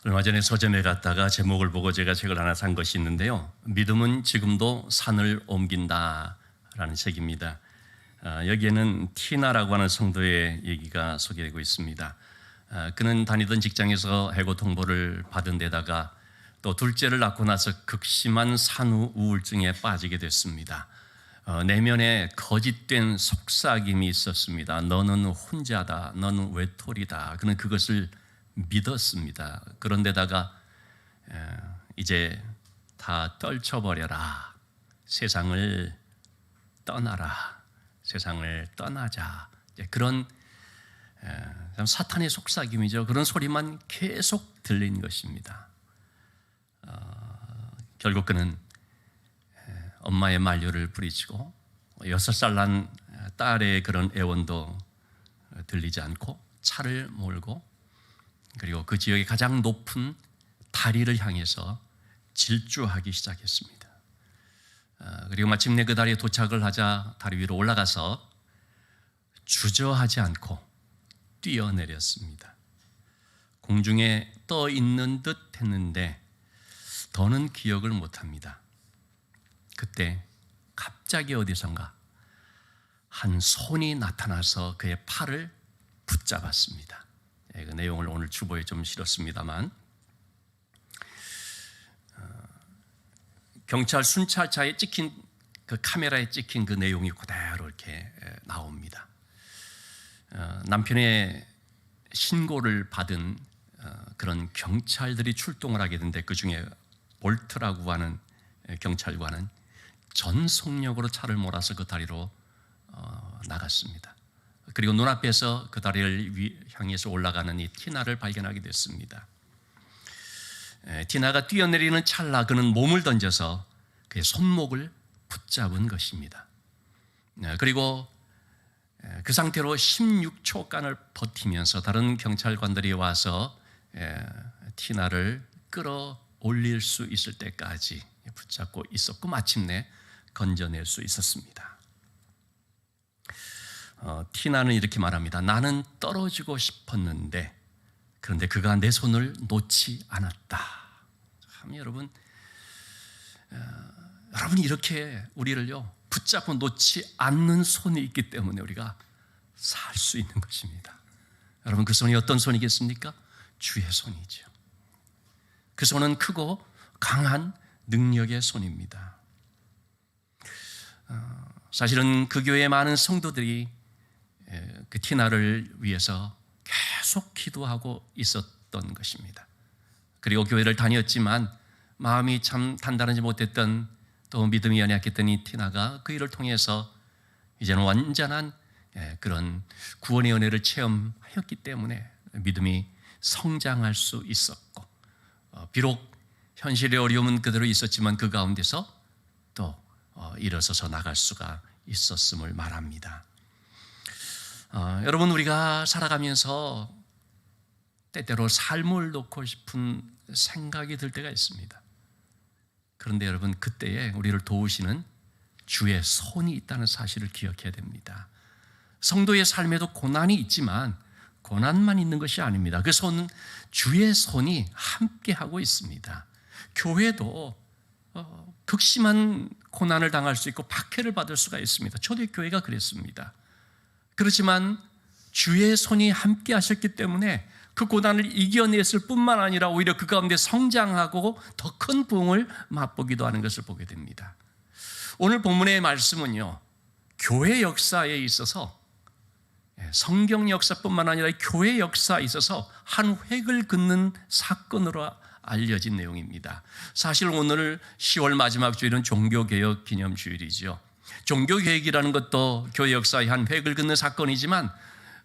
얼마 전에 서점에 갔다가 제목을 보고 제가 책을 하나 산 것이 있는데요. 믿음은 지금도 산을 옮긴다라는 책입니다. 여기에는 티나라고 하는 성도의 얘기가 소개되고 있습니다. 그는 다니던 직장에서 해고 통보를 받은 데다가 또 둘째를 낳고 나서 극심한 산후 우울증에 빠지게 됐습니다. 내면에 거짓된 속삭임이 있었습니다. 너는 혼자다. 너는 외톨이다. 그는 그것을 믿었습니다. 그런데다가 이제 다 떨쳐버려라. 세상을 떠나라. 세상을 떠나자. 그런 사탄의 속삭임이죠. 그런 소리만 계속 들린 것입니다. 결국 그는 엄마의 만류를 부리치고 6살 난 딸의 그런 애원도 들리지 않고 차를 몰고 그리고 그 지역의 가장 높은 다리를 향해서 질주하기 시작했습니다. 그리고 마침내 그 다리에 도착을 하자 다리 위로 올라가서 주저하지 않고 뛰어내렸습니다. 공중에 떠 있는 듯 했는데 더는 기억을 못합니다. 그때 갑자기 어디선가 한 손이 나타나서 그의 팔을 붙잡았습니다. 그 내용을 오늘 주보에 좀 실었습니다만 경찰 순찰차에 찍힌 그 카메라에 찍힌 그 내용이 그대로 이렇게 나옵니다. 남편의 신고를 받은 그런 경찰들이 출동을 하게 되는데 그 중에 볼트라고 하는 경찰관은 전속력으로 차를 몰아서 그 다리로 나갔습니다. 그리고 눈앞에서 그 다리를 향해서 올라가는 이 티나를 발견하게 됐습니다. 티나가 뛰어내리는 찰나 그는 몸을 던져서 그의 손목을 붙잡은 것입니다. 그리고 그 상태로 16초간을 버티면서 다른 경찰관들이 와서 티나를 끌어올릴 수 있을 때까지 붙잡고 있었고 마침내 건져낼 수 있었습니다. 티나는 이렇게 말합니다. 나는 떨어지고 싶었는데 그런데 그가 내 손을 놓지 않았다. 참 여러분이 이렇게 우리를요 붙잡고 놓지 않는 손이 있기 때문에 우리가 살 수 있는 것입니다. 여러분 그 손이 어떤 손이겠습니까? 주의 손이죠. 그 손은 크고 강한 능력의 손입니다. 사실은 그 교회의 많은 성도들이 그 티나를 위해서 계속 기도하고 있었던 것입니다. 그리고 교회를 다녔지만 마음이 참 단단하지 못했던 또 믿음이 연약했던 이 티나가 그 일을 통해서 이제는 완전한 그런 구원의 은혜를 체험하였기 때문에 믿음이 성장할 수 있었고 비록 현실의 어려움은 그대로 있었지만 그 가운데서 또 일어서서 나갈 수가 있었음을 말합니다. 여러분 우리가 살아가면서 때때로 삶을 놓고 싶은 생각이 들 때가 있습니다. 그런데 여러분 그때에 우리를 도우시는 주의 손이 있다는 사실을 기억해야 됩니다. 성도의 삶에도 고난이 있지만 고난만 있는 것이 아닙니다. 그 손은 주의 손이 함께하고 있습니다. 교회도 극심한 고난을 당할 수 있고 박해를 받을 수가 있습니다. 초대 교회가 그랬습니다. 그렇지만 주의 손이 함께 하셨기 때문에 그 고난을 이겨냈을 뿐만 아니라 오히려 그 가운데 성장하고 더 큰 부흥을 맛보기도 하는 것을 보게 됩니다. 오늘 본문의 말씀은요 교회 역사에 있어서 성경 역사뿐만 아니라 교회 역사에 있어서 한 획을 긋는 사건으로 알려진 내용입니다. 사실 오늘 10월 마지막 주일은 종교개혁 기념주일이죠. 종교개혁이라는 것도 교회 역사의 한 획을 긋는 사건이지만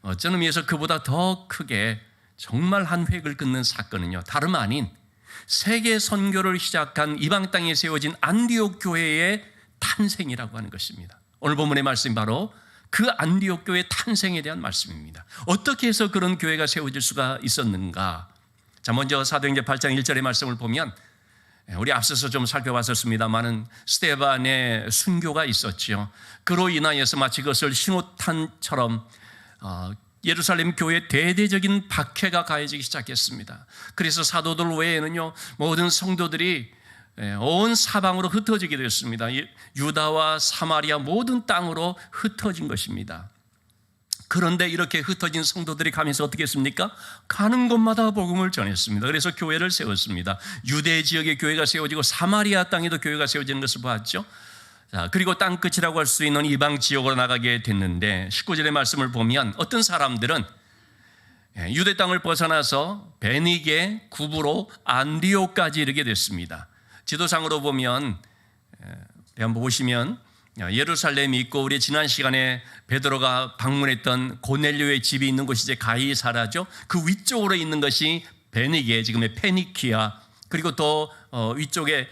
어떤 의미에서 그보다 더 크게 정말 한 획을 긋는 사건은요 다름 아닌 세계 선교를 시작한 이방 땅에 세워진 안디옥 교회의 탄생이라고 하는 것입니다. 오늘 본문의 말씀이 바로 그 안디옥 교회의 탄생에 대한 말씀입니다. 어떻게 해서 그런 교회가 세워질 수가 있었는가? 자, 먼저 사도행전 8장 1절의 말씀을 보면 우리 앞서서 좀 살펴봤었습니다마는 스데반의 순교가 있었지요. 그로 인하여서 마치 그것을 신호탄처럼 예루살렘 교회에 대대적인 박해가 가해지기 시작했습니다. 그래서 사도들 외에는요, 모든 성도들이 온 사방으로 흩어지게 되었습니다. 유다와 사마리아 모든 땅으로 흩어진 것입니다. 그런데 이렇게 흩어진 성도들이 가면서 어떻게 했습니까? 가는 곳마다 복음을 전했습니다. 그래서 교회를 세웠습니다. 유대 지역에 교회가 세워지고 사마리아 땅에도 교회가 세워지는 것을 봤죠. 자, 그리고 땅끝이라고 할 수 있는 이방 지역으로 나가게 됐는데 19절의 말씀을 보면 어떤 사람들은 유대 땅을 벗어나서 베니게, 구브로, 안디옥까지 이르게 됐습니다. 지도상으로 보면 한번 보시면 예루살렘이 있고 우리 지난 시간에 베드로가 방문했던 고넬료의 집이 있는 곳이 이제 가이사라죠. 그 위쪽으로 있는 것이 베니게, 지금의 페니키아, 그리고 또 위쪽에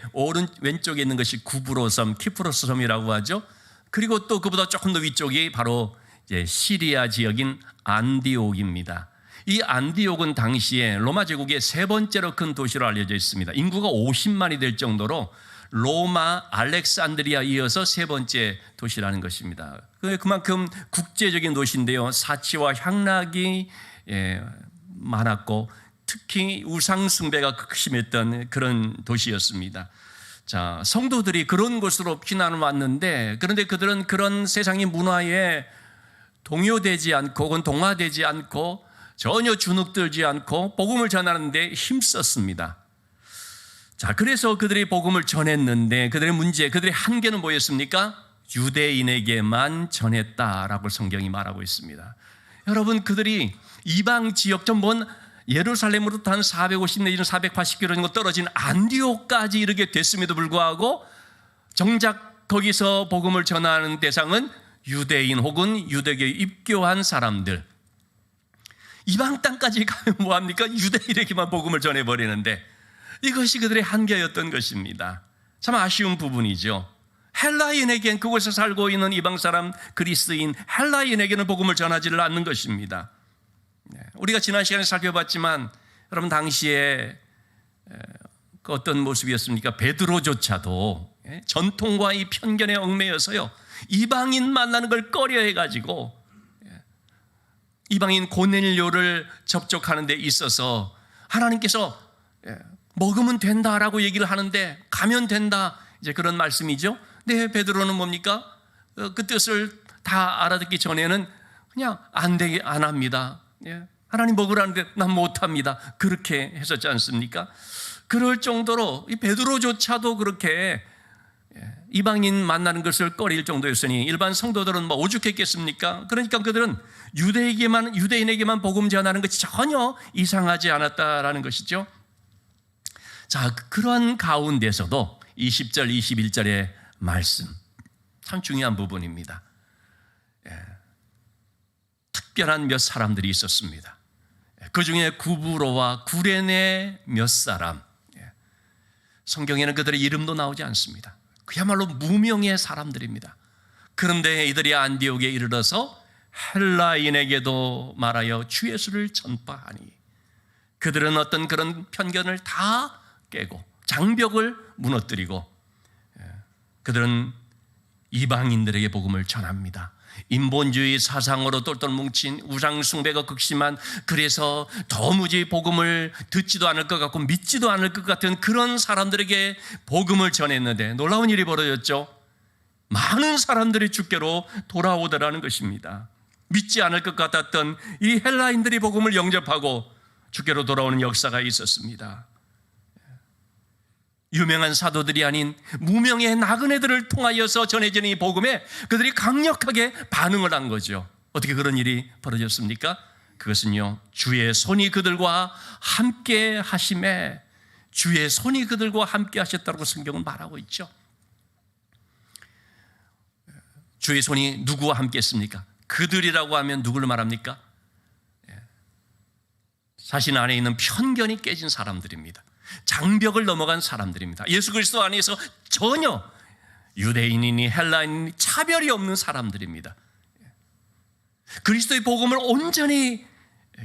왼쪽에 있는 것이 구브로섬, 키프로스 섬이라고 하죠. 그리고 또 그보다 조금 더 위쪽이 바로 이제 시리아 지역인 안디옥입니다. 이 안디옥은 당시에 로마 제국의 세 번째로 큰 도시로 알려져 있습니다. 인구가 50만이 될 정도로 로마, 알렉산드리아 이어서 세 번째 도시라는 것입니다. 그만큼 국제적인 도시인데요, 사치와 향락이 많았고 특히 우상 숭배가 극심했던 그런 도시였습니다. 자, 성도들이 그런 곳으로 피난을 왔는데, 그런데 그들은 그런 세상의 문화에 동요되지 않고 혹은 동화되지 않고 전혀 주눅들지 않고 복음을 전하는데 힘썼습니다. 자, 그래서 그들이 복음을 전했는데 그들의 문제, 그들의 한계는 뭐였습니까? 유대인에게만 전했다라고 성경이 말하고 있습니다. 여러분, 그들이 이방 지역 전번 예루살렘으로부터 한 450 내지는 480km 정도 떨어진 안디옥까지 이르게 됐음에도 불구하고 정작 거기서 복음을 전하는 대상은 유대인 혹은 유대교에 입교한 사람들. 이방 땅까지 가면 뭐합니까? 유대인에게만 복음을 전해버리는데 이것이 그들의 한계였던 것입니다. 참 아쉬운 부분이죠. 헬라인에겐, 그곳에 살고 있는 이방 사람, 그리스인 헬라인에게는 복음을 전하지를 않는 것입니다. 우리가 지난 시간에 살펴봤지만 여러분, 당시에 그 어떤 모습이었습니까? 베드로조차도 전통과 이 편견에 얽매여서요, 이방인 만나는 걸 꺼려해가지고 이방인 고넬료를 접촉하는 데 있어서 하나님께서 먹으면 된다라고 얘기를 하는데 가면 된다, 이제 그런 말씀이죠. 네, 베드로는 뭡니까? 그 뜻을 다 알아듣기 전에는 그냥 안 합니다. 하나님 먹으라는데 난 못합니다. 그렇게 했었지 않습니까? 그럴 정도로 이 베드로조차도 그렇게 이방인 만나는 것을 꺼릴 정도였으니 일반 성도들은 뭐 오죽했겠습니까? 그러니까 그들은 유대인에게만 복음 전하는 것이 전혀 이상하지 않았다라는 것이죠. 자, 그러한 가운데서도 20절, 21절의 말씀 참 중요한 부분입니다. 특별한 몇 사람들이 있었습니다. 그 중에 구브로와 구레네 몇 사람. 성경에는 그들의 이름도 나오지 않습니다. 그야말로 무명의 사람들입니다. 그런데 이들이 안디옥에 이르러서 헬라인에게도 말하여 주 예수를 전파하니 그들은 어떤 그런 편견을 다 깨고 장벽을 무너뜨리고 그들은 이방인들에게 복음을 전합니다. 인본주의 사상으로 똘똘 뭉친 우상숭배가 극심한, 그래서 도무지 복음을 듣지도 않을 것 같고 믿지도 않을 것 같은 그런 사람들에게 복음을 전했는데 놀라운 일이 벌어졌죠. 많은 사람들이 주께로 돌아오더라는 것입니다. 믿지 않을 것 같았던 이 헬라인들이 복음을 영접하고 주께로 돌아오는 역사가 있었습니다. 유명한 사도들이 아닌 무명의 나그네들을 통하여서 전해지는 이 복음에 그들이 강력하게 반응을 한 거죠. 어떻게 그런 일이 벌어졌습니까? 그것은요, 주의 손이 그들과 함께 하심에, 주의 손이 그들과 함께 하셨다고 성경은 말하고 있죠. 주의 손이 누구와 함께 했습니까? 그들이라고 하면 누구를 말합니까? 자신 안에 있는 편견이 깨진 사람들입니다. 장벽을 넘어간 사람들입니다. 예수 그리스도 안에서 전혀 유대인이니 헬라인이니 차별이 없는 사람들입니다. 그리스도의 복음을 온전히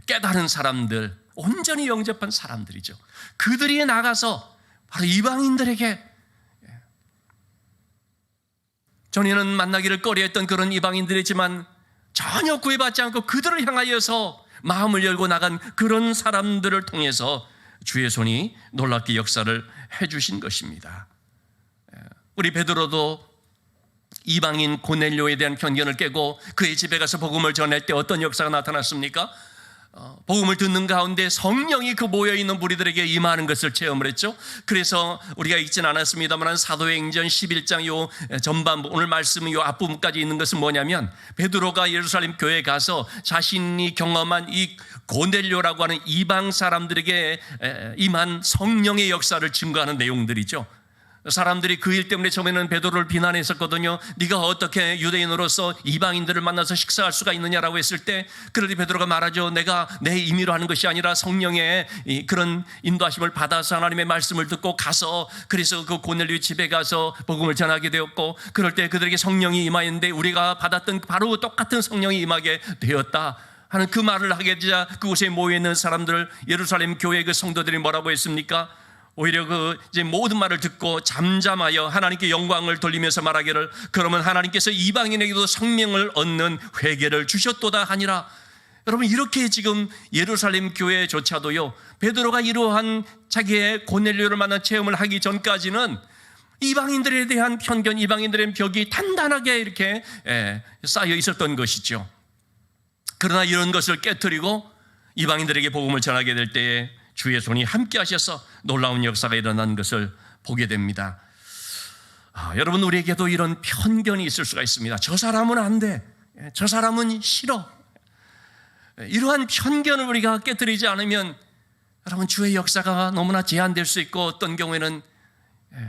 깨달은 사람들, 온전히 영접한 사람들이죠. 그들이 나가서 바로 이방인들에게, 전에는 만나기를 꺼려했던 그런 이방인들이지만 전혀 구애받지 않고 그들을 향하여서 마음을 열고 나간 그런 사람들을 통해서 주의 손이 놀랍게 역사를 해주신 것입니다. 우리 베드로도 이방인 고넬료에 대한 편견을 깨고 그의 집에 가서 복음을 전할 때 어떤 역사가 나타났습니까? 복음을 듣는 가운데 성령이 그 모여있는 무리들에게 임하는 것을 체험을 했죠. 그래서 우리가 읽진 않았습니다만 사도행전 11장 요 전반부, 오늘 말씀은 요 앞부분까지 있는 것은 뭐냐면 베드로가 예루살렘 교회에 가서 자신이 경험한 이 고넬료라고 하는 이방 사람들에게 임한 성령의 역사를 증거하는 내용들이죠. 사람들이 그 일 때문에 처음에는 베드로를 비난했었거든요. 네가 어떻게 유대인으로서 이방인들을 만나서 식사할 수가 있느냐라고 했을 때, 그러니 베드로가 말하죠. 내가 내 임의로 하는 것이 아니라 성령의 그런 인도하심을 받아서 하나님의 말씀을 듣고 가서, 그래서 그 고넬료 집에 가서 복음을 전하게 되었고, 그럴 때 그들에게 성령이 임하였는데 우리가 받았던 바로 똑같은 성령이 임하게 되었다 하는 그 말을 하게 되자 그곳에 모여있는 사람들, 예루살렘 교회 그 성도들이 뭐라고 했습니까? 오히려 그 이제 모든 말을 듣고 잠잠하여 하나님께 영광을 돌리면서 말하기를, 그러면 하나님께서 이방인에게도 생명을 얻는 회개를 주셨도다 하니라. 여러분, 이렇게 지금 예루살렘 교회조차도요, 베드로가 이러한 자기의 고넬료를 만난 체험을 하기 전까지는 이방인들에 대한 편견, 이방인들의 벽이 단단하게 이렇게 쌓여 있었던 것이죠. 그러나 이런 것을 깨트리고 이방인들에게 복음을 전하게 될 때에 주의 손이 함께 하셔서 놀라운 역사가 일어난 것을 보게 됩니다. 여러분, 우리에게도 이런 편견이 있을 수가 있습니다. 저 사람은 안 돼, 저 사람은 싫어. 이러한 편견을 우리가 깨뜨리지 않으면 여러분, 주의 역사가 너무나 제한될 수 있고 어떤 경우에는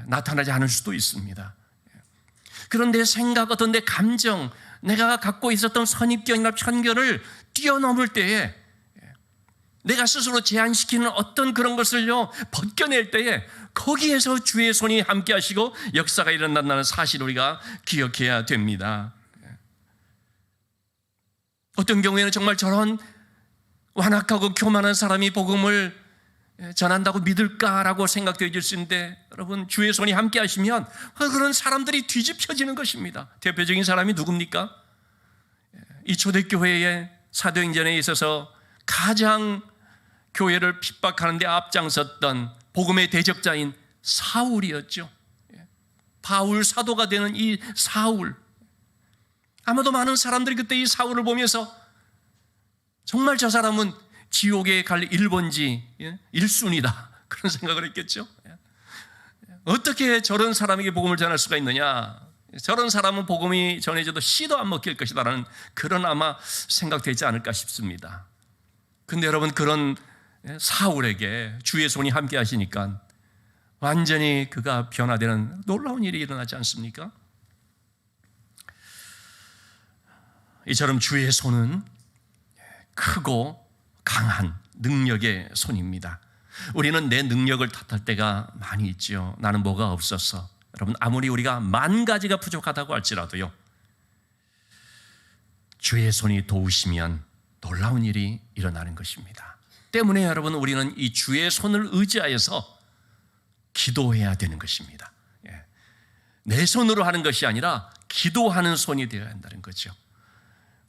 나타나지 않을 수도 있습니다. 그런데 생각, 어떤 내 감정, 내가 갖고 있었던 선입견이나 편견을 뛰어넘을 때에, 내가 스스로 제한시키는 어떤 그런 것을요 벗겨낼 때에 거기에서 주의 손이 함께 하시고 역사가 일어난다는 사실을 우리가 기억해야 됩니다. 어떤 경우에는 정말 저런 완악하고 교만한 사람이 복음을 전한다고 믿을까라고 생각되어질 수 있는데, 여러분, 주의 손이 함께 하시면 그런 사람들이 뒤집혀지는 것입니다. 대표적인 사람이 누굽니까? 이 초대교회의 사도행전에 있어서 가장 교회를 핍박하는 데 앞장섰던 복음의 대적자인 사울이었죠. 바울 사도가 되는 이 사울, 아마도 많은 사람들이 그때 이 사울을 보면서 정말 저 사람은 지옥에 갈 1번지 1순위다 그런 생각을 했겠죠. 어떻게 저런 사람에게 복음을 전할 수가 있느냐, 저런 사람은 복음이 전해져도 씨도 안 먹힐 것이다라는 그런 아마 생각되지 않을까 싶습니다. 근데 여러분, 그런 사울에게 주의 손이 함께 하시니까 완전히 그가 변화되는 놀라운 일이 일어나지 않습니까? 이처럼 주의 손은 크고 강한 능력의 손입니다. 우리는 내 능력을 탓할 때가 많이 있죠. 나는 뭐가 없어서. 여러분, 아무리 우리가 만 가지가 부족하다고 할지라도요, 주의 손이 도우시면 놀라운 일이 일어나는 것입니다. 때문에 여러분, 우리는 이 주의 손을 의지하여서 기도해야 되는 것입니다. 내 손으로 하는 것이 아니라 기도하는 손이 되어야 한다는 거죠.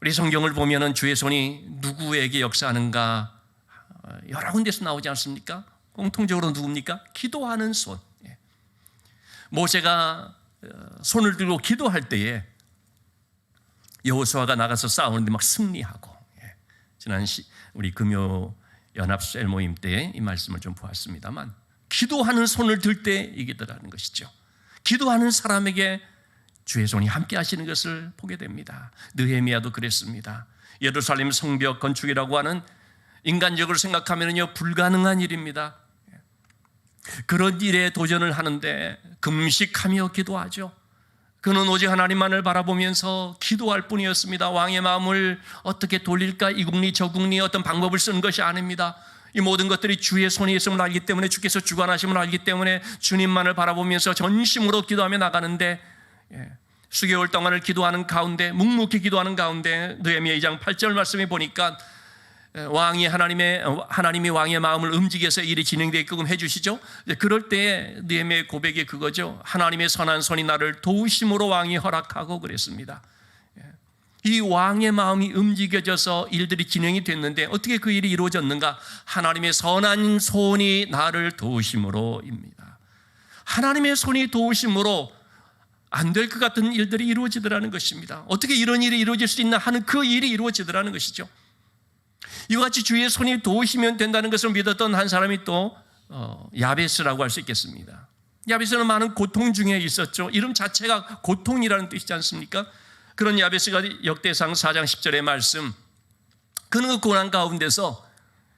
우리 성경을 보면은 주의 손이 누구에게 역사하는가 여러 군데서 나오지 않습니까? 공통적으로 누굽니까? 기도하는 손. 모세가 손을 들고 기도할 때에 여호수아가 나가서 싸우는데 막 승리하고, 지난 우리 금요 연합 셀 모임 때 이 말씀을 좀 보았습니다만, 기도하는 손을 들 때 이기더라는 것이죠. 기도하는 사람에게 주의 손이 함께 하시는 것을 보게 됩니다. 느헤미야도 그랬습니다. 예루살렘 성벽 건축이라고 하는 인간적으로 생각하면요 불가능한 일입니다. 그런 일에 도전을 하는데 금식하며 기도하죠. 그는 오직 하나님만을 바라보면서 기도할 뿐이었습니다. 왕의 마음을 어떻게 돌릴까, 이 국리 저 국리 어떤 방법을 쓰는 것이 아닙니다. 이 모든 것들이 주의 손에 있음을 알기 때문에, 주께서 주관하심을 알기 때문에 주님만을 바라보면서 전심으로 기도하며 나가는데, 수개월 동안을 기도하는 가운데, 묵묵히 기도하는 가운데 느헤미야 2장 8절 말씀에 보니까 하나님이 왕의 마음을 움직여서 일이 진행되게끔 해주시죠. 그럴 때 느헤미야의 고백이 그거죠. 하나님의 선한 손이 나를 도우심으로 왕이 허락하고 그랬습니다. 이 왕의 마음이 움직여져서 일들이 진행이 됐는데 어떻게 그 일이 이루어졌는가? 하나님의 선한 손이 나를 도우심으로입니다. 하나님의 손이 도우심으로 안 될 것 같은 일들이 이루어지더라는 것입니다. 어떻게 이런 일이 이루어질 수 있나 하는 그 일이 이루어지더라는 것이죠. 이와 같이 주의 손이 도우시면 된다는 것을 믿었던 한 사람이 또 야베스라고 할 수 있겠습니다. 야베스는 많은 고통 중에 있었죠. 이름 자체가 고통이라는 뜻이지 않습니까? 그런 야베스가 역대상 4장 10절의 말씀, 그는 그 고난 가운데서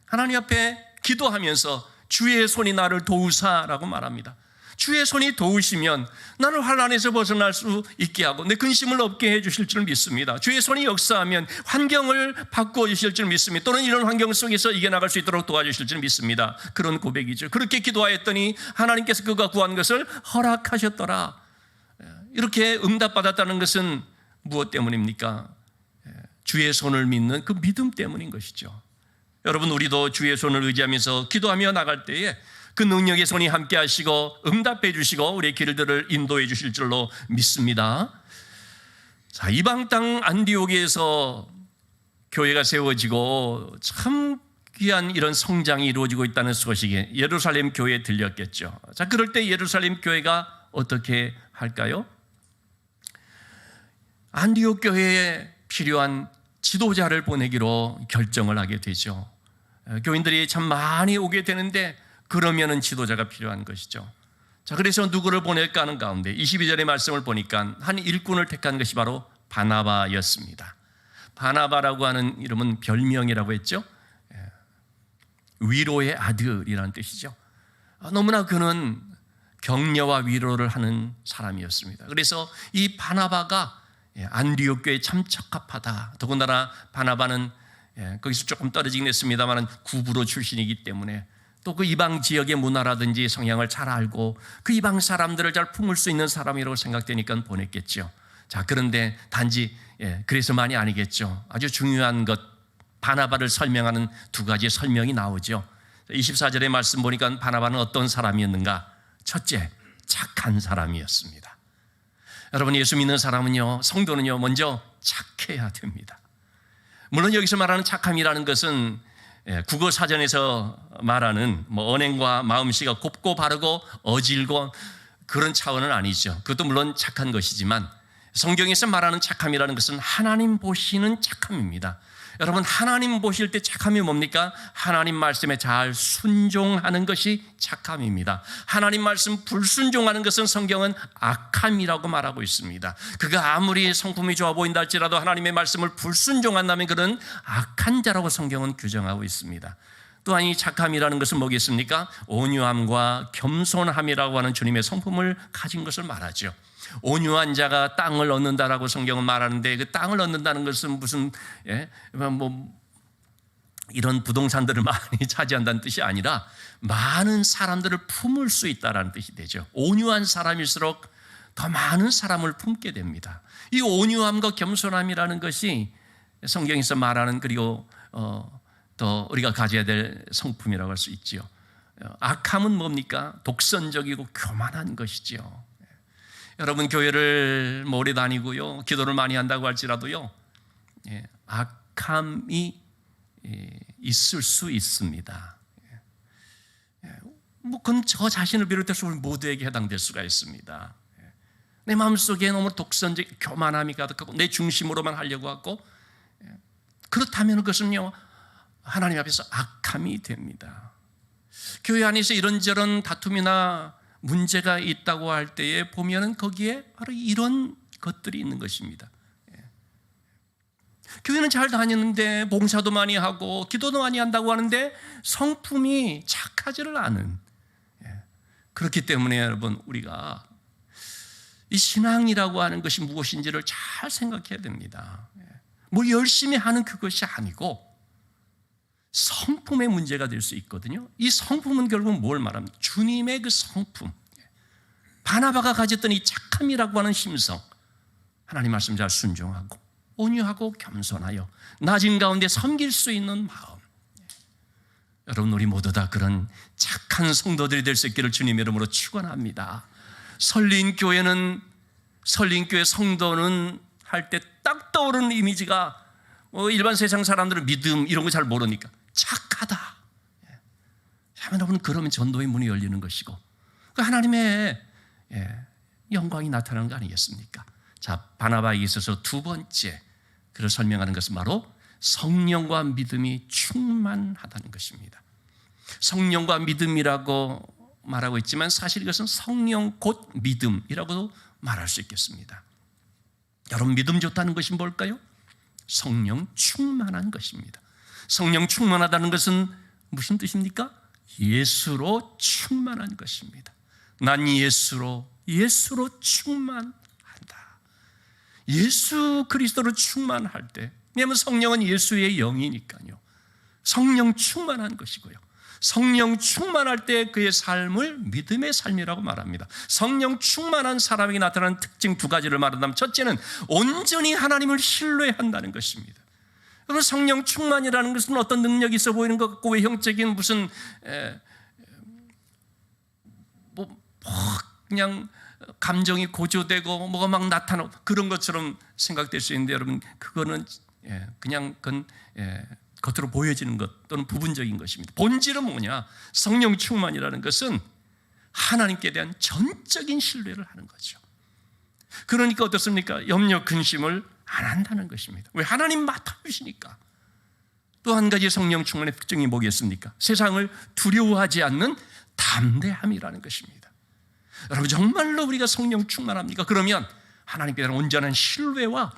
하나님 앞에 기도하면서 주의 손이 나를 도우사라고 말합니다. 주의 손이 도우시면 나를 환난에서 벗어날 수 있게 하고 내 근심을 없게 해주실 줄 믿습니다. 주의 손이 역사하면 환경을 바꾸어 주실 줄 믿습니다. 또는 이런 환경 속에서 이겨나갈 수 있도록 도와주실 줄 믿습니다. 그런 고백이죠. 그렇게 기도하였더니 하나님께서 그가 구한 것을 허락하셨더라. 이렇게 응답받았다는 것은 무엇 때문입니까? 주의 손을 믿는 그 믿음 때문인 것이죠. 여러분, 우리도 주의 손을 의지하면서 기도하며 나갈 때에 그 능력의 손이 함께 하시고 응답해 주시고 우리의 길들을 인도해 주실 줄로 믿습니다. 자, 이방 땅 안디옥에서 교회가 세워지고 참 귀한 이런 성장이 이루어지고 있다는 소식이 예루살렘 교회에 들렸겠죠. 자, 그럴 때 예루살렘 교회가 어떻게 할까요? 안디옥 교회에 필요한 지도자를 보내기로 결정을 하게 되죠. 교인들이 참 많이 오게 되는데 그러면은 지도자가 필요한 것이죠. 자, 그래서 누구를 보낼까 하는 가운데 22절의 말씀을 보니까 한 일꾼을 택한 것이 바로 바나바였습니다. 바나바라고 하는 이름은 별명이라고 했죠. 위로의 아들이라는 뜻이죠. 너무나 그는 격려와 위로를 하는 사람이었습니다. 그래서 이 바나바가 안디옥 교회에 참 적합하다. 더군다나 바나바는 거기서 조금 떨어지긴 했습니다만 구브로 출신이기 때문에 또 그 이방 지역의 문화라든지 성향을 잘 알고 그 이방 사람들을 잘 품을 수 있는 사람이라고 생각되니까 보냈겠죠. 자, 그런데 단지 그래서만이 아니겠죠. 아주 중요한 것, 바나바를 설명하는 두 가지 설명이 나오죠. 24절의 말씀 보니까 바나바는 어떤 사람이었는가? 첫째, 착한 사람이었습니다. 여러분, 예수 믿는 사람은요, 성도는요, 먼저 착해야 됩니다. 물론 여기서 말하는 착함이라는 것은 국어 사전에서 말하는 언행과 마음씨가 곱고 바르고 어질고 그런 차원은 아니죠. 그것도 물론 착한 것이지만 성경에서 말하는 착함이라는 것은 하나님 보시는 착함입니다. 여러분, 하나님 보실 때 착함이 뭡니까? 하나님 말씀에 잘 순종하는 것이 착함입니다. 하나님 말씀 불순종하는 것은 성경은 악함이라고 말하고 있습니다. 그가 아무리 성품이 좋아 보인다 할지라도 하나님의 말씀을 불순종한다면 그는 악한 자라고 성경은 규정하고 있습니다. 또한 이 착함이라는 것은 뭐겠습니까? 온유함과 겸손함이라고 하는 주님의 성품을 가진 것을 말하죠. 온유한 자가 땅을 얻는다라고 성경은 말하는데 그 땅을 얻는다는 것은 무슨 이런 부동산들을 많이 차지한다는 뜻이 아니라 많은 사람들을 품을 수 있다라는 뜻이 되죠. 온유한 사람일수록 더 많은 사람을 품게 됩니다. 이 온유함과 겸손함이라는 것이 성경에서 말하는 그리고 더 우리가 가져야 될 성품이라고 할 수 있죠. 악함은 뭡니까? 독선적이고 교만한 것이죠. 여러분, 교회를 오래 다니고요, 기도를 많이 한다고 할지라도요, 악함이 있을 수 있습니다. 그건 저 자신을 비롯해서 우리 모두에게 해당될 수가 있습니다. 내 마음속에 너무 독선적, 교만함이 가득하고 내 중심으로만 하려고 하고, 그렇다면 그것은요, 하나님 앞에서 악함이 됩니다. 교회 안에서 이런저런 다툼이나 문제가 있다고 할 때에 보면은 거기에 바로 이런 것들이 있는 것입니다. 교회는 잘 다녔는데 봉사도 많이 하고 기도도 많이 한다고 하는데 성품이 착하지를 않은, 그렇기 때문에 여러분, 우리가 이 신앙이라고 하는 것이 무엇인지를 잘 생각해야 됩니다. 뭐 열심히 하는 그것이 아니고 성품의 문제가 될 수 있거든요. 이 성품은 결국 뭘 말합니까? 주님의 그 성품, 바나바가 가졌던 이 착함이라고 하는 심성, 하나님 말씀 잘 순종하고 온유하고 겸손하여 낮은 가운데 섬길 수 있는 마음. 여러분, 우리 모두 다 그런 착한 성도들이 될 수 있기를 주님의 이름으로 축원합니다. 설린교회 성도는 할 때 딱 떠오르는 이미지가 일반 세상 사람들은 믿음 이런 거 잘 모르니까 착하다. 여러분 그러면 전도의 문이 열리는 것이고 그 하나님의 영광이 나타나는 거 아니겠습니까? 자, 바나바에게 있어서 두 번째 그를 설명하는 것은 바로 성령과 믿음이 충만하다는 것입니다. 성령과 믿음이라고 말하고 있지만 사실 이것은 성령 곧 믿음이라고도 말할 수 있겠습니다. 여러분 믿음 좋다는 것이 뭘까요? 성령 충만한 것입니다. 성령 충만하다는 것은 무슨 뜻입니까? 예수로 충만한 것입니다. 난 예수로 충만한다. 예수 그리스도로 충만할 때, 왜냐하면 성령은 예수의 영이니까요. 성령 충만한 것이고요. 성령 충만할 때 그의 삶을 믿음의 삶이라고 말합니다. 성령 충만한 사람에게 나타나는 특징 두 가지를 말한다면, 첫째는 온전히 하나님을 신뢰한다는 것입니다. 여러분 성령 충만이라는 것은 어떤 능력이 있어 보이는 것 같고 외형적인 무슨 그냥 감정이 고조되고 뭐가 막 나타나고 그런 것처럼 생각될 수 있는데, 여러분 그거는 그냥 그건 겉으로 보여지는 것 또는 부분적인 것입니다. 본질은 뭐냐? 성령 충만이라는 것은 하나님께 대한 전적인 신뢰를 하는 거죠. 그러니까 어떻습니까? 염려 근심을 안 한다는 것입니다. 왜? 하나님 맡아주시니까. 또 한 가지 성령 충만의 특징이 뭐겠습니까? 세상을 두려워하지 않는 담대함이라는 것입니다. 여러분 정말로 우리가 성령 충만합니까? 그러면 하나님께 대한 온전한 신뢰와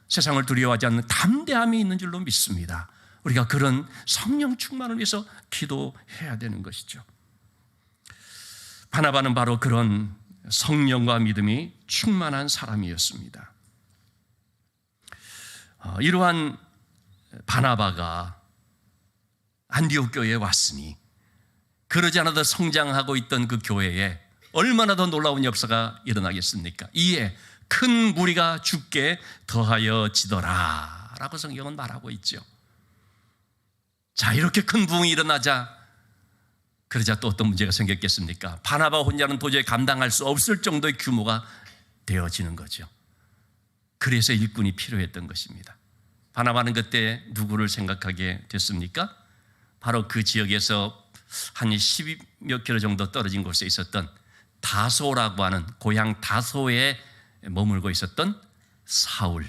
세상을 두려워하지 않는 담대함이 있는 줄로 믿습니다. 우리가 그런 성령 충만을 위해서 기도해야 되는 것이죠. 바나바는 바로 그런 성령과 믿음이 충만한 사람이었습니다. 이러한 바나바가 안디옥 교회에 왔으니 그러지 않아도 성장하고 있던 그 교회에 얼마나 더 놀라운 역사가 일어나겠습니까? 이에 큰 무리가 죽게 더하여지더라 라고 성경은 말하고 있죠. 자, 이렇게 큰 부흥이 일어나자 그러자 또 어떤 문제가 생겼겠습니까? 바나바 혼자는 도저히 감당할 수 없을 정도의 규모가 되어지는 거죠. 그래서 일꾼이 필요했던 것입니다. 바나바는 그때 누구를 생각하게 됐습니까? 바로 그 지역에서 한 10몇 킬로 정도 떨어진 곳에 있었던 다소라고 하는 고향 다소에 머물고 있었던 사울.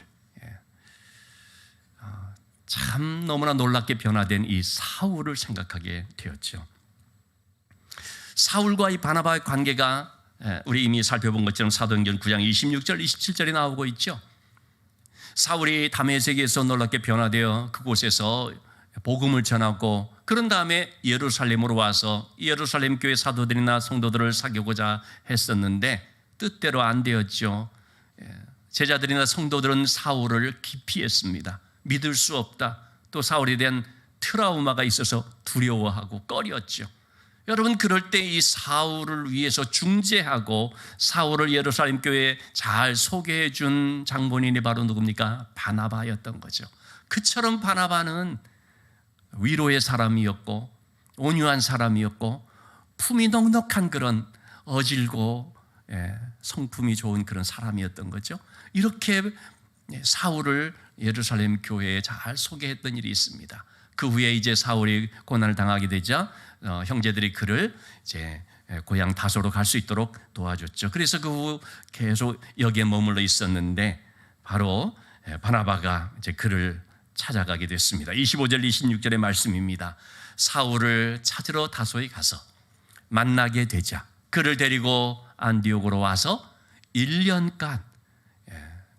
참 너무나 놀랍게 변화된 이 사울을 생각하게 되었죠. 사울과 이 바나바의 관계가 우리 이미 살펴본 것처럼 사도행전 9장 26절 27절에 나오고 있죠. 사울이 다메섹에서 놀랍게 변화되어 그곳에서 복음을 전하고 그런 다음에 예루살렘으로 와서 예루살렘 교회 사도들이나 성도들을 사귀고자 했었는데 뜻대로 안 되었죠. 제자들이나 성도들은 사울을 기피했습니다. 믿을 수 없다. 또 사울에 대한 트라우마가 있어서 두려워하고 꺼렸죠. 여러분 그럴 때 이 사울을 위해서 중재하고 사울을 예루살렘 교회에 잘 소개해 준 장본인이 바로 누굽니까? 바나바였던 거죠. 그처럼 바나바는 위로의 사람이었고 온유한 사람이었고 품이 넉넉한 그런 어질고 성품이 좋은 그런 사람이었던 거죠. 이렇게 사울을 예루살렘 교회에 잘 소개했던 일이 있습니다. 그 후에 이제 사울이 고난을 당하게 되자 형제들이 그를 이제 고향 다소로 갈 수 있도록 도와줬죠. 그래서 그 후 계속 여기에 머물러 있었는데 바로 바나바가 이제 그를 찾아가게 됐습니다. 25절 26절의 말씀입니다. 사울을 찾으러 다소에 가서 만나게 되자 그를 데리고 안디옥으로 와서 1년간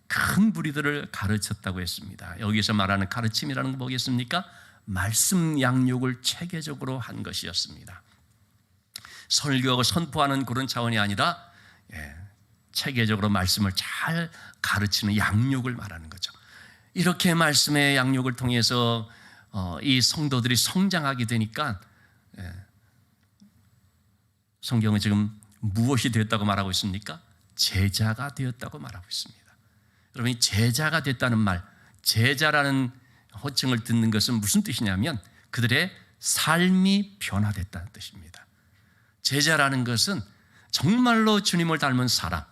큰 무리들을 가르쳤다고 했습니다. 여기서 말하는 가르침이라는 건 뭐겠습니까? 말씀 양육을 체계적으로 한 것이었습니다. 설교하고 선포하는 그런 차원이 아니라 체계적으로 말씀을 잘 가르치는 양육을 말하는 거죠. 이렇게 말씀의 양육을 통해서 이 성도들이 성장하게 되니까 성경은 지금 무엇이 되었다고 말하고 있습니까? 제자가 되었다고 말하고 있습니다. 여러분 이 제자가 됐다는 말, 제자라는 호칭을 듣는 것은 무슨 뜻이냐면 그들의 삶이 변화됐다는 뜻입니다. 제자라는 것은 정말로 주님을 닮은 사람,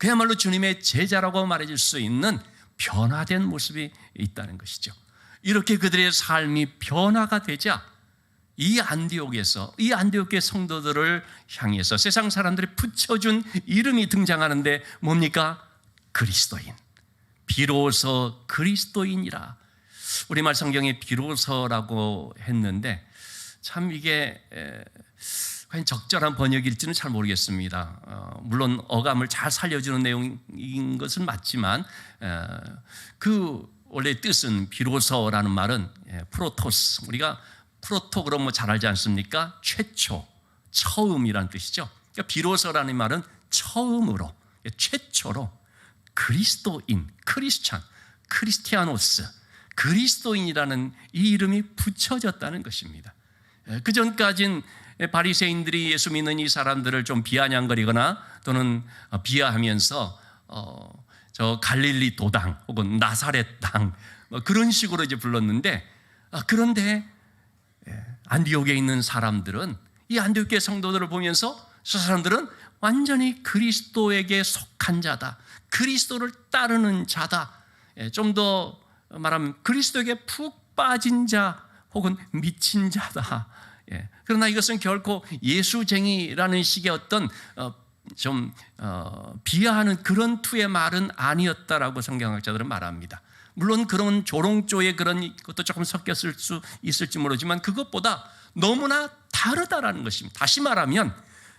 그야말로 주님의 제자라고 말해줄 수 있는 변화된 모습이 있다는 것이죠. 이렇게 그들의 삶이 변화가 되자 이 안디옥의 성도들을 향해서 세상 사람들이 붙여준 이름이 등장하는데 뭡니까? 그리스도인. 비로소 그리스도인이라. 우리말 성경에 비로소라고 했는데 참 이게 과연 적절한 번역일지는 잘 모르겠습니다. 물론 어감을 잘 살려주는 내용인 것은 맞지만 그 원래 뜻은 비로소라는 말은 프로토스, 우리가 프로토 그럼 뭐 잘 알지 않습니까? 최초, 처음이라는 뜻이죠. 그러니까 비로소라는 말은 처음으로, 최초로 그리스도인, 크리스찬, 크리스티아노스, 그리스도인이라는 이 이름이 붙여졌다는 것입니다. 그 전까진 바리새인들이 예수 믿는 이 사람들을 좀 비아냥거리거나 또는 비하하면서 저 갈릴리 도당 혹은 나사렛 당 그런 식으로 이제 불렀는데, 그런데 안디옥에 있는 사람들은, 이 안디옥의 성도들을 보면서 저 사람들은 완전히 그리스도에게 속한 자다, 그리스도를 따르는 자다, 좀 더 말하면 그리스도에게 푹 빠진 자 혹은 미친 자다. 그러나 이것은 결코 예수쟁이라는 식의 어떤 좀 비하하는 그런 투의 말은 아니었다라고 성경학자들은 말합니다. 물론 그런 조롱조의 그런 것도 조금 섞였을 수 있을지 모르지만 그것보다 너무나 다르다라는 것입니다. 다시 말하면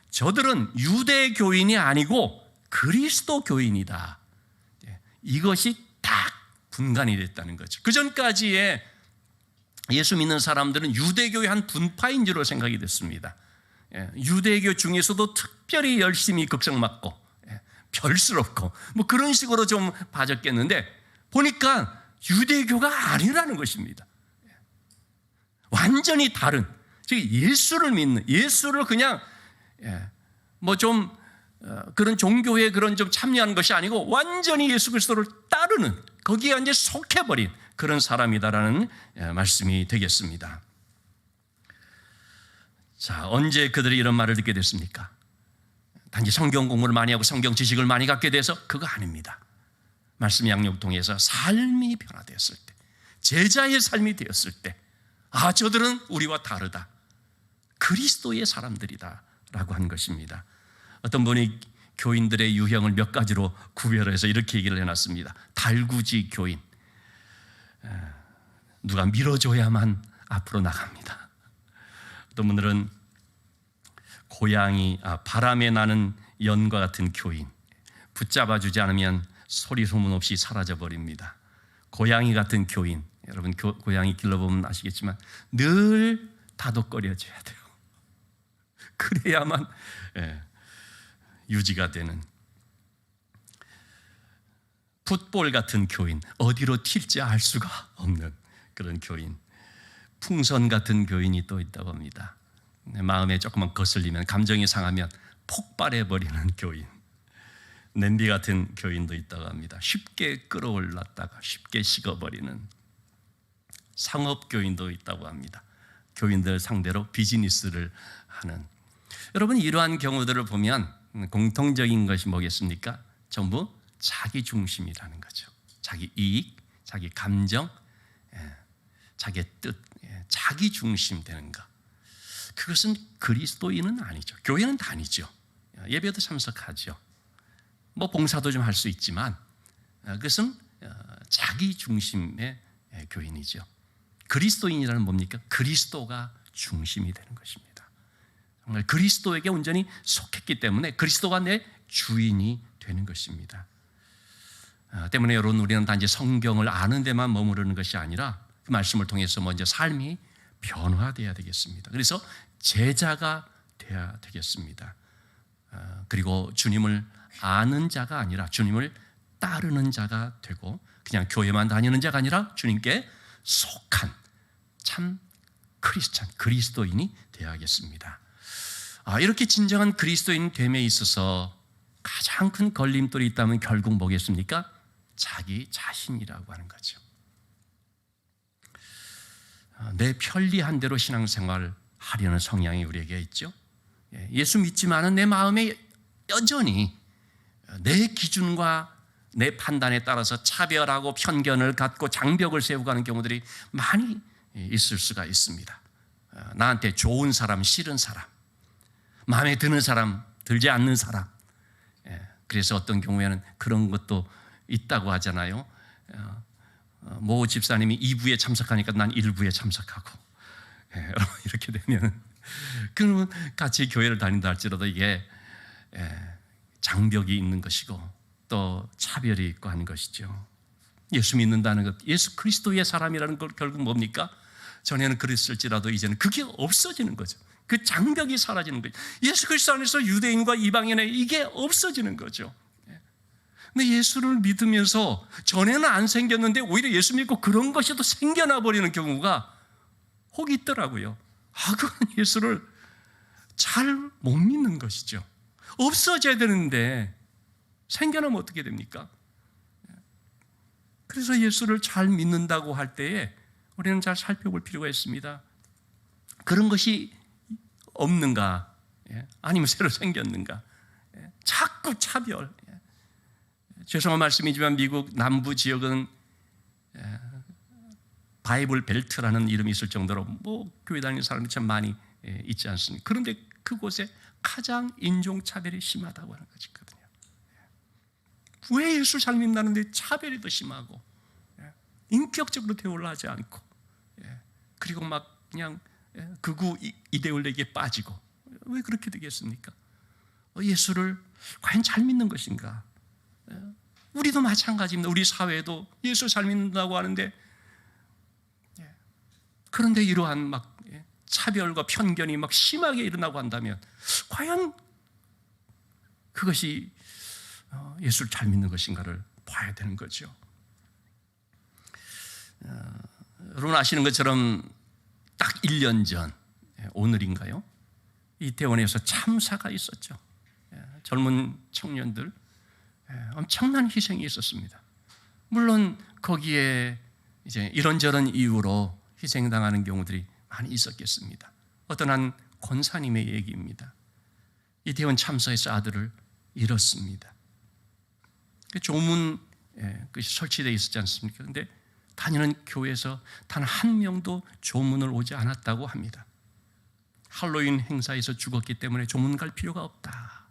저들은 유대 교인이 아니고 그리스도 교인이다. 이것이 딱 분간이 됐다는 거죠. 그 전까지의 예수 믿는 사람들은 유대교의 한 분파인 줄로 생각이 됐습니다. 유대교 중에서도 특별히 열심히 극성맞고 별스럽고 뭐 그런 식으로 좀 봐졌겠는데 보니까 유대교가 아니라는 것입니다. 완전히 다른, 즉 예수를 믿는, 예수를 그냥 뭐 좀 그런 종교에 그런 좀 참여하는 것이 아니고 완전히 예수 그리스도를 따르는, 거기에 완전히 속해버린 그런 사람이다라는 말씀이 되겠습니다. 자, 언제 그들이 이런 말을 듣게 됐습니까? 단지 성경 공부를 많이 하고 성경 지식을 많이 갖게 돼서 그거 아닙니다. 말씀 양육 통해서 삶이 변화되었을 때, 제자의 삶이 되었을 때, 저들은 우리와 다르다, 그리스도의 사람들이다 라고 한 것입니다. 어떤 분이 교인들의 유형을 몇 가지로 구별해서 이렇게 얘기를 해놨습니다. 달구지 교인, 누가 밀어줘야만 앞으로 나갑니다. 어떤 분들은 고양이, 바람에 나는 연과 같은 교인, 붙잡아주지 않으면 소리 소문 없이 사라져버립니다. 고양이 같은 교인, 여러분 고양이 길러보면 아시겠지만 늘 다독거려줘야 돼요. 그래야만 유지가 되는. 풋볼 같은 교인, 어디로 튈지 알 수가 없는 그런 교인. 풍선 같은 교인이 또 있다고 합니다. 마음에 조금만 거슬리면, 감정이 상하면 폭발해버리는 교인. 냄비 같은 교인도 있다고 합니다. 쉽게 끌어올랐다가 쉽게 식어버리는. 상업교인도 있다고 합니다. 교인들 상대로 비즈니스를 하는. 여러분, 이러한 경우들을 보면 공통적인 것이 뭐겠습니까? 전부 자기 중심이라는 거죠. 자기 이익, 자기 감정, 자기의 뜻, 자기 중심 되는 것. 그것은 그리스도인은 아니죠. 교회는 다니죠. 예배도 참석하죠. 뭐 봉사도 좀 할 수 있지만 그것은 자기 중심의 교인이죠. 그리스도인이라는 뭡니까? 그리스도가 중심이 되는 것입니다. 정말 그리스도에게 온전히 속했기 때문에 그리스도가 내 주인이 되는 것입니다. 때문에 여러분, 우리는 단지 성경을 아는 데만 머무르는 것이 아니라 그 말씀을 통해서 먼저 삶이 변화되어야 되겠습니다. 그래서 제자가 되어야 되겠습니다. 그리고 주님을 아는 자가 아니라 주님을 따르는 자가 되고, 그냥 교회만 다니는 자가 아니라 주님께 속한 참 크리스찬, 그리스도인이 되어야겠습니다. 이렇게 진정한 그리스도인 됨에 있어서 가장 큰 걸림돌이 있다면 결국 뭐겠습니까? 자기 자신이라고 하는 거죠. 내 편리한 대로 신앙생활 하려는 성향이 우리에게 있죠. 예수 믿지만은 내 마음에 여전히 내 기준과 내 판단에 따라서 차별하고 편견을 갖고 장벽을 세우고 가는 경우들이 많이 있을 수가 있습니다. 나한테 좋은 사람, 싫은 사람, 마음에 드는 사람, 들지 않는 사람. 그래서 어떤 경우에는 그런 것도 있다고 하잖아요. 모 집사님이 2부에 참석하니까 난 1부에 참석하고, 이렇게 되면 그러면 같이 교회를 다닌다 할지라도 이게 장벽이 있는 것이고 또 차별이 있고 하는 것이죠. 예수 믿는다는 것, 예수 그리스도의 사람이라는 걸 결국 뭡니까? 전에는 그랬을지라도 이제는 그게 없어지는 거죠. 그 장벽이 사라지는 거죠. 예수 그리스도 안에서 유대인과 이방인의 이게 없어지는 거죠. 근데 예수를 믿으면서 전에는 안 생겼는데 오히려 예수 믿고 그런 것이 또 생겨나 버리는 경우가 혹 있더라고요. 그건 예수를 잘 못 믿는 것이죠. 없어져야 되는데 생겨나면 어떻게 됩니까? 그래서 예수를 잘 믿는다고 할 때에 우리는 잘 살펴볼 필요가 있습니다. 그런 것이 없는가? 아니면 새로 생겼는가? 자꾸 차별. 죄송한 말씀이지만 미국 남부 지역은 바이블 벨트라는 이름이 있을 정도로 교회 다니는 사람이 참 많이 있지 않습니까? 그런데 그곳에 가장 인종차별이 심하다고 하는 것이거든요. 왜 예수 잘 믿는다는데 차별이 더 심하고 인격적으로 대우를 하지 않고 그리고 막 그냥 극우 이데올로기에 빠지고 왜 그렇게 되겠습니까? 예수를 과연 잘 믿는 것인가? 우리도 마찬가지입니다. 우리 사회도 예수 잘 믿는다고 하는데 그런데 이러한 막 차별과 편견이 막 심하게 일어나고 한다면 과연 그것이 예수를 잘 믿는 것인가를 봐야 되는 거죠. 여러분 아시는 것처럼 딱 1년 전 오늘인가요? 이태원에서 참사가 있었죠. 젊은 청년들 엄청난 희생이 있었습니다. 물론 거기에 이제 이런저런 이유로 희생당하는 경우들이 많이 있었겠습니다. 어떤 한 권사님의 얘기입니다. 이태원 참사에서 아들을 잃었습니다. 조문 그것이 설치되어 있었지 않습니까? 그런데 다니는 교회에서 단 한 명도 조문을 오지 않았다고 합니다. 할로윈 행사에서 죽었기 때문에 조문 갈 필요가 없다.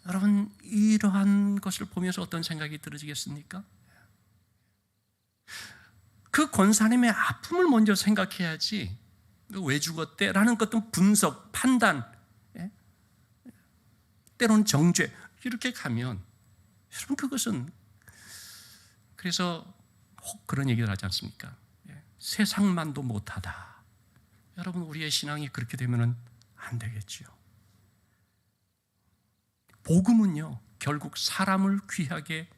여러분 이러한 것을 보면서 어떤 생각이 들으시겠습니까? 그 권사님의 아픔을 먼저 생각해야지 왜 죽었대? 라는 것도 분석, 판단, 때로는 정죄 이렇게 가면 여러분 그것은 그래서 혹 그런 얘기를 하지 않습니까? 세상만도 못하다. 여러분 우리의 신앙이 그렇게 되면 안 되겠죠. 복음은요 결국 사람을 귀하게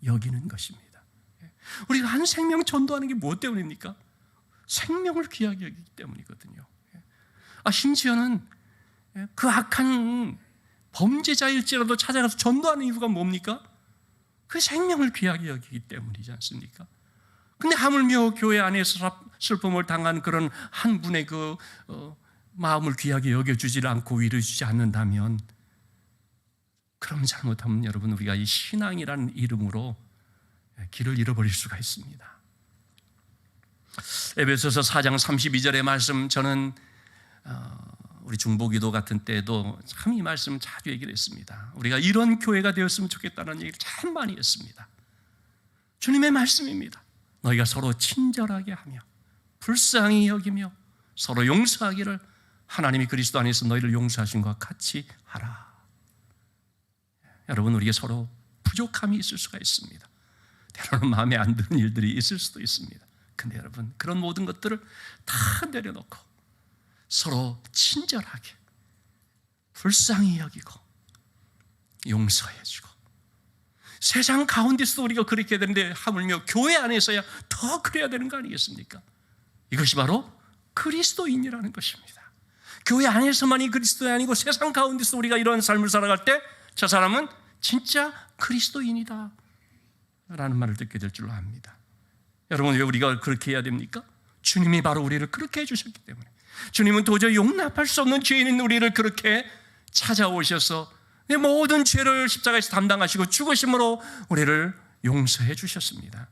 여기는 것입니다. 우리가 한 생명 전도하는 게 무엇 때문입니까? 생명을 귀하게 여기기 때문이거든요. 심지어는 그 악한 범죄자일지라도 찾아가서 전도하는 이유가 뭡니까? 그 생명을 귀하게 여기기 때문이지 않습니까? 근데 하물며 교회 안에서 슬픔을 당한 그런 한 분의 그 마음을 귀하게 여겨주지 않고 위로주지 않는다면 그럼 잘못하면 여러분 우리가 이 신앙이라는 이름으로 길을 잃어버릴 수가 있습니다. 에베소서 4장 32절의 말씀 저는 우리 중보기도 같은 때에도 참 이 말씀 자주 얘기를 했습니다. 우리가 이런 교회가 되었으면 좋겠다는 얘기를 참 많이 했습니다. 주님의 말씀입니다. 너희가 서로 친절하게 하며 불쌍히 여기며 서로 용서하기를 하나님이 그리스도 안에서 너희를 용서하신 것과 같이 하라. 여러분 우리가 서로 부족함이 있을 수가 있습니다. 때로는 마음에 안 드는 일들이 있을 수도 있습니다. 근데 여러분 그런 모든 것들을 다 내려놓고 서로 친절하게 불쌍히 여기고 용서해주고 세상 가운데서도 우리가 그렇게 해야 되는데 하물며 교회 안에서야 더 그래야 되는 거 아니겠습니까? 이것이 바로 그리스도인이라는 것입니다. 교회 안에서만이 그리스도인이 아니고 세상 가운데서 우리가 이런 삶을 살아갈 때 저 사람은 진짜 그리스도인이다 라는 말을 듣게 될 줄로 압니다. 여러분 왜 우리가 그렇게 해야 됩니까? 주님이 바로 우리를 그렇게 해주셨기 때문에 주님은 도저히 용납할 수 없는 죄인인 우리를 그렇게 찾아오셔서 내 모든 죄를 십자가에서 담당하시고 죽으심으로 우리를 용서해 주셨습니다.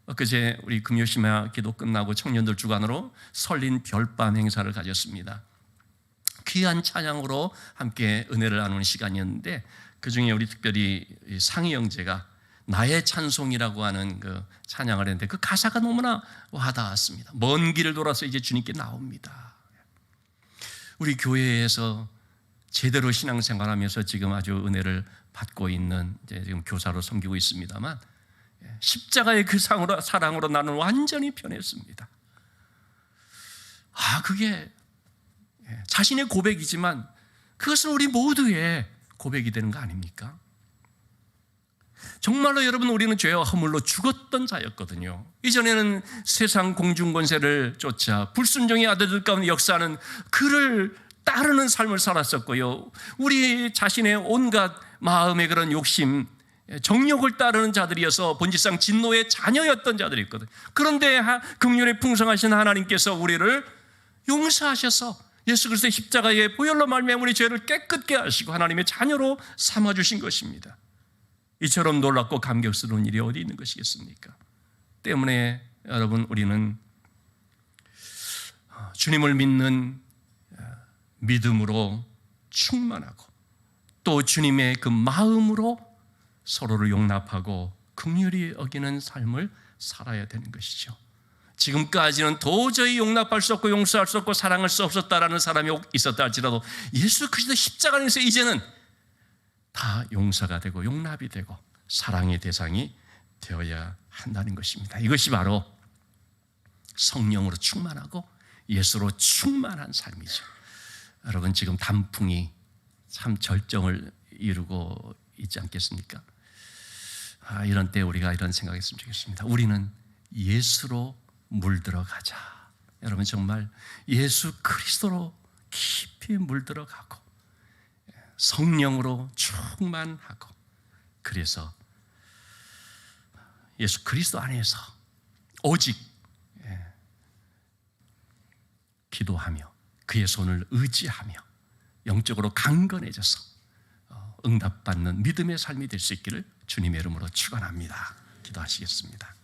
엊그제 우리 금요심야 기도 끝나고 청년들 주관으로 설린 별밤 행사를 가졌습니다. 귀한 찬양으로 함께 은혜를 나누는 시간이었는데, 그중에 우리 특별히 상희 형제가 나의 찬송이라고 하는 그 찬양을 했는데 그 가사가 너무나 와닿았습니다. 먼 길을 돌아서 이제 주님께 나옵니다. 우리 교회에서 제대로 신앙생활하면서 지금 아주 은혜를 받고 있는, 이제 지금 교사로 섬기고 있습니다만, 십자가의 그 사랑으로 나는 완전히 변했습니다. 그게 자신의 고백이지만 그것은 우리 모두의 고백이 되는 거 아닙니까? 정말로 여러분, 우리는 죄와 허물로 죽었던 자였거든요. 이전에는 세상 공중권세를 쫓아 불순종의 아들들 가운데 역사하는 그를 따르는 삶을 살았었고요. 우리 자신의 온갖 마음의 그런 욕심, 정욕을 따르는 자들이어서 본질상 진노의 자녀였던 자들이었거든요. 그런데 긍휼에 풍성하신 하나님께서 우리를 용서하셔서 예수 그리스도의 십자가의 보혈로 말미암아 우리 죄를 깨끗게 하시고 하나님의 자녀로 삼아주신 것입니다. 이처럼 놀랍고 감격스러운 일이 어디 있는 것이겠습니까? 때문에 여러분, 우리는 주님을 믿는 믿음으로 충만하고 또 주님의 그 마음으로 서로를 용납하고 긍휼히 여기는 삶을 살아야 되는 것이죠. 지금까지는 도저히 용납할 수 없고 용서할 수 없고 사랑할 수 없었다라는 사람이 있었다 할지라도 예수 그리스도 십자가 안에서 이제는 다 용서가 되고 용납이 되고 사랑의 대상이 되어야 한다는 것입니다. 이것이 바로 성령으로 충만하고 예수로 충만한 삶이죠. 여러분, 지금 단풍이 참 절정을 이루고 있지 않겠습니까? 이런 때 우리가 이런 생각했으면 좋겠습니다. 우리는 예수로 물들어 가자. 여러분, 정말 예수 그리스도로 깊이 물들어 가고 성령으로 충만하고, 그래서 예수 그리스도 안에서 오직 기도하며 그의 손을 의지하며 영적으로 강건해져서 응답받는 믿음의 삶이 될 수 있기를 주님의 이름으로 축원합니다. 기도하시겠습니다.